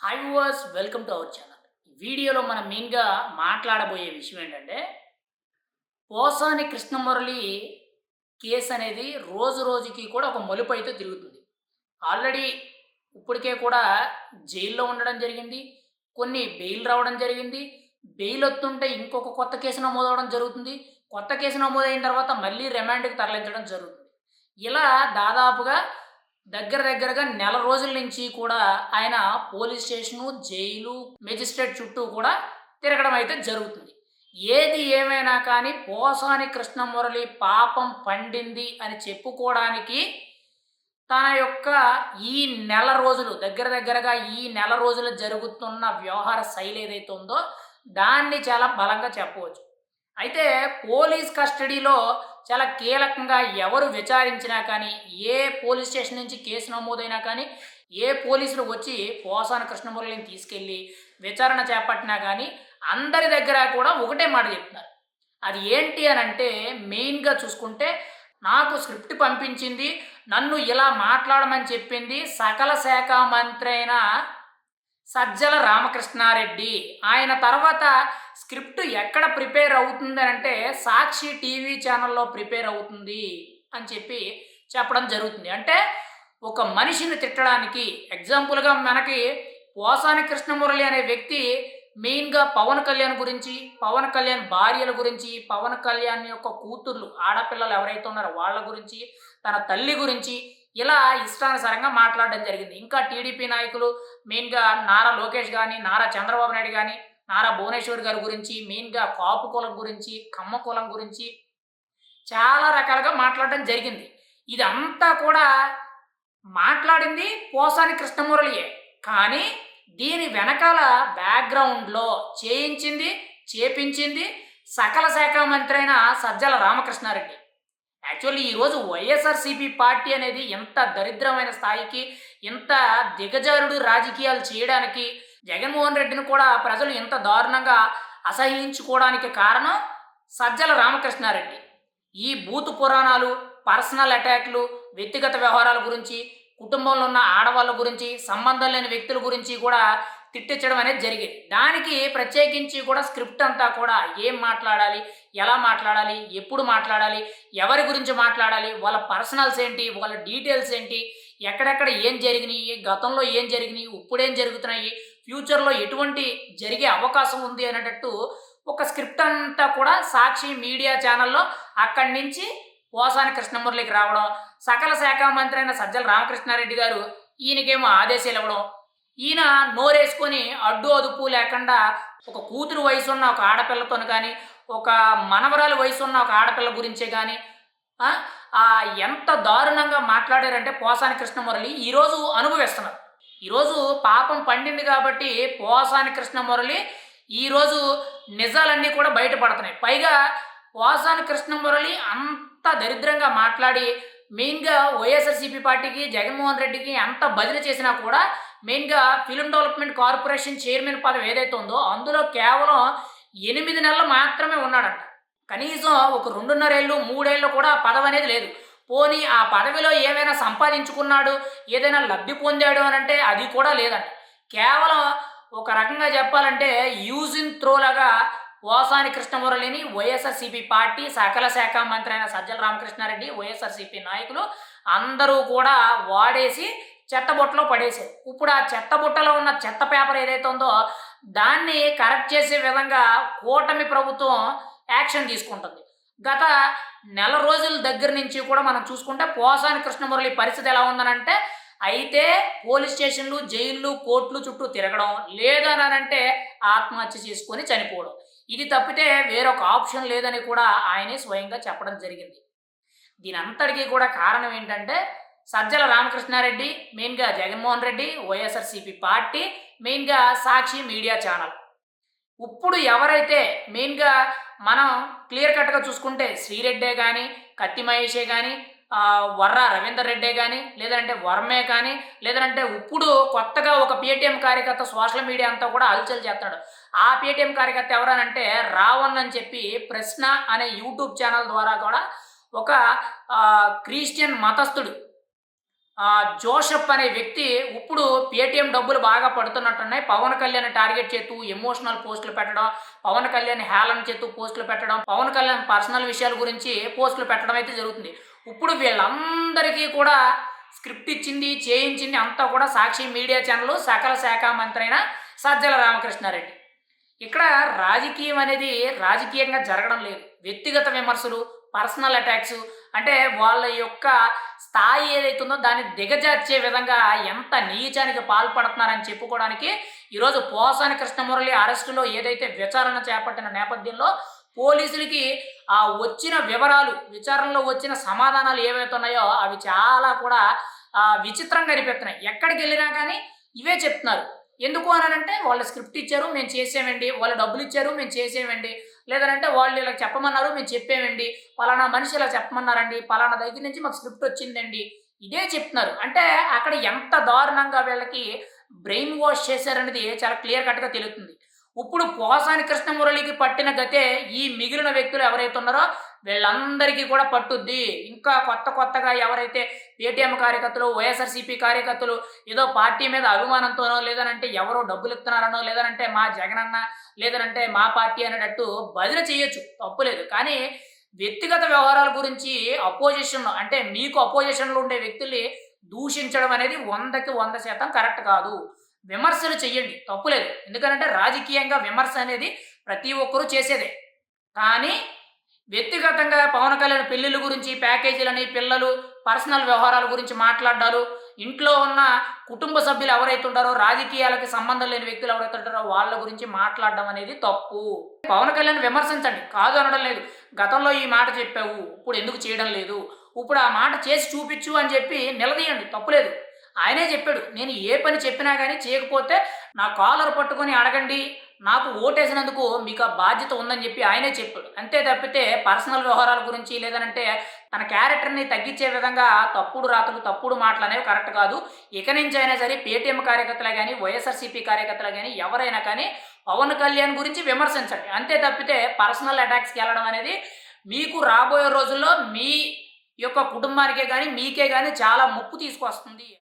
Hi viewers, welcome to our channel. వీడియోలో మనం మెయిన్గా మాట్లాడబోయే విషయం ఏంటంటే, పోసాని కృష్ణమురళి కేసు అనేది రోజు రోజుకి కూడా ఒక మలుపు అయితే తిరుగుతుంది. ఆల్రెడీ ఇప్పటికే కూడా జైల్లో ఉండడం జరిగింది. కొన్ని బెయిల్ రావడం జరిగింది. బెయిల్ వస్తుంటే ఇంకొక కొత్త కేసు నమోదవడం జరుగుతుంది. కొత్త కేసు నమోదైన తర్వాత మళ్ళీ రిమాండ్‌కి తరలించడం జరుగుతుంది. ఇలా దాదాపుగా దగ్గరగా నెల రోజుల నుంచి కూడా ఆయన పోలీస్ స్టేషను, జైలు, మేజిస్ట్రేట్ చుట్టూ కూడా తిరగడం అయితే జరుగుతుంది. ఏది ఏమైనా కానీ పోసాని కృష్ణమురళి పాపం పండింది అని చెప్పుకోవడానికి తన యొక్క ఈ నెల రోజులు దగ్గరగా ఈ నెల రోజులు జరుగుతున్న వ్యవహార శైలి ఏదైతే ఉందో దాన్ని చాలా బలంగా చెప్పవచ్చు. అయితే పోలీస్ కస్టడీలో చాలా కీలకంగా ఎవరు విచారించినా కానీ, ఏ పోలీస్ స్టేషన్ నుంచి కేసు నమోదైనా కానీ, ఏ పోలీసులు వచ్చి పోసాని కృష్ణమురళిని తీసుకెళ్ళి విచారణ చేపట్టినా కానీ, అందరి దగ్గర కూడా ఒకటే మాట చెప్తున్నారు. అది ఏంటి అనంటే మెయిన్‌గా చూసుకుంటే, నాకు స్క్రిప్ట్ పంపించింది, నన్ను ఇలా మాట్లాడమని చెప్పింది సకల శాఖ మంత్రి అయిన సజ్జల రామకృష్ణారెడ్డి. ఆయన తర్వాత స్క్రిప్ట్ ఎక్కడ ప్రిపేర్ అవుతుందనంటే, సాక్షి టీవీ ఛానల్‌లో ప్రిపేర్ అవుతుంది అని చెప్పి చెప్పడం జరుగుతుంది. అంటే ఒక మనిషిని తిట్టడానికి ఎగ్జాంపుల్‌గా మనకి పోసాని కృష్ణమురళి అనే వ్యక్తి మెయిన్‌గా పవన్ కళ్యాణ్ గురించి, పవన్ కళ్యాణ్ భార్యల గురించి, పవన్ కళ్యాణ్ యొక్క కూతుర్లు, ఆడపిల్లలు ఎవరైతే ఉన్నారో వాళ్ళ గురించి, తన తల్లి గురించి ఇలా ఇష్టానుసారంగా మాట్లాడడం జరిగింది. ఇంకా టీడీపీ నాయకులు మెయిన్‌గా నారా లోకేష్ గాని, నారా చంద్రబాబు నాయుడు గాని, నారా భువనేశ్వర్ గారి గురించి, మెయిన్‌గా కాపు కులం గురించి, కమ్మ కులం గురించి చాలా రకాలుగా మాట్లాడడం జరిగింది. ఇదంతా కూడా మాట్లాడింది పోసాని కృష్ణమురళియే. కానీ దీని వెనకాల బ్యాక్‌గ్రౌండ్‌లో చేయించింది, చేపించింది సకల శాఖ మంత్రి అయిన సజ్జల రామకృష్ణారెడ్డి. యాక్చువల్లీ ఈరోజు వైఎస్ఆర్‌సీపీ పార్టీ అనేది ఎంత దరిద్రమైన స్థాయికి, ఇంత దిగజారుడు రాజకీయాలు చేయడానికి, జగన్మోహన్ రెడ్డిని కూడా ప్రజలు ఇంత దారుణంగా అసహ్యించుకోవడానికి కారణం సజ్జల రామకృష్ణారెడ్డి. ఈ బూతు పురాణాలు, పర్సనల్ అటాక్‌లు, వ్యక్తిగత వ్యవహారాల గురించి, కుటుంబంలో ఉన్న ఆడవాళ్ళ గురించి, సంబంధం లేని వ్యక్తుల గురించి కూడా తిట్టించడం అనేది జరిగేది. దానికి ప్రత్యేకించి కూడా స్క్రిప్ట్ అంతా కూడా ఏం మాట్లాడాలి, ఎలా మాట్లాడాలి, ఎప్పుడు మాట్లాడాలి, ఎవరి గురించి మాట్లాడాలి, వాళ్ళ పర్సనల్స్ ఏంటి, వాళ్ళ డీటెయిల్స్ ఏంటి, ఎక్కడెక్కడ ఏం జరిగినాయి, గతంలో ఏం జరిగినాయి, ఇప్పుడేం జరుగుతున్నాయి, ఫ్యూచర్‌లో ఎటువంటి జరిగే అవకాశం ఉంది అనేటట్టు ఒక స్క్రిప్ట్ అంతా కూడా సాక్షి మీడియా ఛానల్‌లో అక్కడి నుంచి పోసాని కృష్ణమురళికి రావడం, సకల శాఖ మంత్రి అయిన సజ్జల రామకృష్ణారెడ్డి గారు ఈయనకేమో ఆదేశాలు ఇవ్వడం, ఈయన నోరేసుకొని అడ్డు అదుపు లేకుండా ఒక కూతురు వయసున్న ఒక ఆడపిల్లతోని కానీ, ఒక మనవరాలు వయసున్న ఒక ఆడపిల్ల గురించే కానీ ఆ! ఎంత దారుణంగా మాట్లాడారంటే పోసాని కృష్ణమురళి ఈరోజు అనుభవిస్తున్నారు. ఈరోజు పాపం పండింది కాబట్టి పోసాని కృష్ణమురళి ఈరోజు నిజాలన్నీ కూడా బయటపడుతున్నాయి. పైగా పోసాని కృష్ణమురళి అంత దరిద్రంగా మాట్లాడి మెయిన్‌గా వైఎస్ఆర్‌సీపీ పార్టీకి, జగన్మోహన్ రెడ్డికి ఎంత బదిలీ చేసినా కూడా మెయిన్‌గా ఫిల్మ్ డెవలప్‌మెంట్ కార్పొరేషన్ చైర్మన్ పదవి ఏదైతే ఉందో అందులో కేవలం 8 నెలలు మాత్రమే ఉన్నాడంట. కనీసం ఒక 2.5 ఏళ్ళు, 3 ఏళ్ళు కూడా ఆ పదవనేది లేదు. పోనీ ఆ పదవిలో ఏమైనా సంపాదించుకున్నాడు, ఏదైనా లబ్ధి పొందాడు అనంటే అది కూడా లేదంట. కేవలం ఒక రకంగా చెప్పాలంటే యూజ్ అండ్ త్రో లాగా పోసాని కృష్ణమురళిని వైఎస్ఆర్‌సీపీ పార్టీ సకల శాఖ మంత్రి అయిన సజ్జల రామకృష్ణారెడ్డి, వైఎస్ఆర్‌సీపీ నాయకులు అందరూ కూడా వాడేసి చెత్తబుట్టలో పడేశారు. ఇప్పుడు ఆ చెత్తబుట్టలో ఉన్న చెత్త పేపర్ ఏదైతే ఉందో దాన్ని కరెక్ట్ చేసే విధంగా కూటమి ప్రభుత్వం యాక్షన్ తీసుకుంటుంది. గత నెల రోజుల దగ్గర నుంచి కూడా మనం చూసుకుంటే పోసాని కృష్ణమురళి పరిస్థితి ఎలా ఉందనంటే, అయితే పోలీస్ స్టేషన్‌లు, జైల్లు, కోర్టులు చుట్టూ తిరగడం, లేదనంటే ఆత్మహత్య చేసుకొని చనిపోవడం. ఇది తప్పితే వేరొక ఆప్షన్ లేదని కూడా ఆయనే స్వయంగా చెప్పడం జరిగింది. దీనంతటికి కూడా కారణం ఏంటంటే సజ్జల రామకృష్ణారెడ్డి, మెయిన్‌గా జగన్మోహన్ రెడ్డి, వైఎస్ఆర్‌సీపీ పార్టీ, మెయిన్‌గా సాక్షి మీడియా ఛానల్. ఇప్పుడు ఎవరైతే మెయిన్‌గా మనం క్లియర్ కట్‌గా చూసుకుంటే శ్రీరెడ్డే గాని, కత్తి మహేషే గాని, వర్రా రవీందర్ రెడ్డే గాని, లేదంటే వర్మే కానీ, లేదంటే ఇప్పుడు కొత్తగా ఒక పేటీఎం కార్యకర్త సోషల్ మీడియా అంతా కూడా హల్చల్ చేస్తున్నాడు. ఆ పేటీఎం కార్యకర్త ఎవరనంటే రావణ్ అని చెప్పి 'ప్రశ్న' అనే యూట్యూబ్ ఛానల్ ద్వారా కూడా ఒక క్రిస్టియన్ మతస్థుడు జోసెఫ్ అనే వ్యక్తి ఇప్పుడు పేటీఎం డబ్బులు బాగా పడుతున్నట్టున్నాయి. పవన్ కళ్యాణ్ టార్గెట్ చేస్తూ ఎమోషనల్ పోస్టులు పెట్టడం, పవన్ కళ్యాణ్ హేళన చేస్తూ పోస్టులు పెట్టడం, పవన్ కళ్యాణ్ పర్సనల్ విషయాల గురించి పోస్టులు పెట్టడం అయితే జరుగుతుంది. ఇప్పుడు వీళ్ళందరికీ కూడా స్క్రిప్ట్ ఇచ్చింది, చేయించింది అంతా కూడా సాక్షి మీడియా ఛానల్ సకల శాఖ మంత్రి అయిన సజ్జల రామకృష్ణారెడ్డి. ఇక్కడ రాజకీయం అనేది రాజకీయంగా జరగడం లేదు. వ్యక్తిగత విమర్శలు, పర్సనల్ అటాక్స్ అంటే వాళ్ళ యొక్క స్థాయి ఏదైతుందో దాన్ని దిగజార్చే విధంగా ఎంత నీచానికి పాల్పడుతున్నారని చెప్పుకోవడానికి ఈరోజు పోసాని కృష్ణమురళి అరెస్టులో ఏదైతే విచారణ చేపట్టిన నేపథ్యంలో పోలీసులకి వచ్చిన వివరాలు, విచారణలో వచ్చిన సమాధానాలు ఏవైతే ఉన్నాయో అవి చాలా కూడా విచిత్రంగా అనిపిస్తున్నాయి. ఎక్కడికి వెళ్ళినా కానీ ఇవే చెప్తున్నారు. ఎందుకు అనంటే వాళ్ళు స్క్రిప్ట్ ఇచ్చారు మేము చేసేవండి, వాళ్ళు డబ్బులు ఇచ్చారు మేము చేసేవండి, లేదంటే వాళ్ళు ఇలా చెప్పమన్నారు మేము చెప్పేవండి, పలానా మనిషి ఇలా చెప్పమన్నారండి, పలానా దగ్గర నుంచి మాకు స్క్రిప్ట్ వచ్చిందండి, ఇదే చెప్తున్నారు. అంటే అక్కడ ఎంత దారుణంగా వీళ్ళకి బ్రెయిన్ వాష్ చేశారనేది చాలా క్లియర్ కట్గా తెలుస్తుంది. ఇప్పుడు పోసాని కృష్ణమురళికి పట్టిన గతే ఈ మిగిలిన వ్యక్తులు ఎవరైతే ఉన్నారో వీళ్ళందరికీ కూడా పట్టుద్ది. ఇంకా కొత్తగా ఎవరైతే పేటీఎం కార్యకర్తలు, వైఎస్ఆర్సీపీ కార్యకర్తలు ఏదో పార్టీ మీద అభిమానంతోనో, లేదనంటే ఎవరో డబ్బులు ఇస్తున్నారనో, లేదనంటే మా జగనన్న, లేదనంటే మా పార్టీ అనేటట్టు భజన చేయొచ్చు, తప్పులేదు. కానీ వ్యక్తిగత వ్యవహారాల గురించి అపోజిషన్లో అంటే మీకు అపోజిషన్లో ఉండే వ్యక్తుల్ని దూషించడం అనేది 100కి 100% కరెక్ట్ కాదు. విమర్శలు చెయ్యండి, తప్పులేదు. ఎందుకంటే రాజకీయంగా విమర్శ అనేది ప్రతి ఒక్కరూ చేసేదే. కానీ వ్యక్తిగతంగా పవన్ కళ్యాణ్ పెళ్ళిళ్ళ గురించి, ప్యాకేజీలని, పిల్లలు, పర్సనల్ వ్యవహారాల గురించి మాట్లాడ్డాలు, ఇంట్లో ఉన్న కుటుంబ సభ్యులు ఎవరైతే ఉంటారో, రాజకీయాలకి సంబంధం లేని వ్యక్తులు ఎవరైతే ఉంటారో వాళ్ళ గురించి మాట్లాడడం అనేది తప్పు. పవన్ కళ్యాణ్ విమర్శించండి, కాదు అనడం లేదు. గతంలో ఈ మాట చెప్పావు, ఇప్పుడు ఎందుకు చేయడం లేదు, ఇప్పుడు ఆ మాట చేసి చూపించు అని చెప్పి నిలదీయండి, తప్పులేదు. ఆయనే చెప్పాడు, నేను ఏ పని చెప్పినా కానీ చేయకపోతే నా కాలర్ పట్టుకొని అడగండి, నాకు ఓటేసినందుకు మీకు ఆ బాధ్యత ఉందని చెప్పి ఆయనే చెప్పాడు. అంతే తప్పితే పర్సనల్ వ్యవహారాల గురించి, లేదనంటే తన క్యారెక్టర్ని తగ్గించే విధంగా తప్పుడు రాతలు, తప్పుడు మాటలు అనేవి కరెక్ట్ కాదు. ఇక నుంచి అయినా సరే పేటీఎం కార్యకర్తలే కానీ, వైఎస్ఆర్సీపీ కార్యకర్తలే కానీ ఎవరైనా కానీ పవన్ కళ్యాణ్ గురించి విమర్శించండి. అంతే తప్పితే పర్సనల్ అటాక్స్కి వెళ్ళడం అనేది మీకు రాబోయే రోజుల్లో మీ యొక్క కుటుంబానికే కానీ, మీకే కానీ చాలా ముప్పు తీసుకొస్తుంది.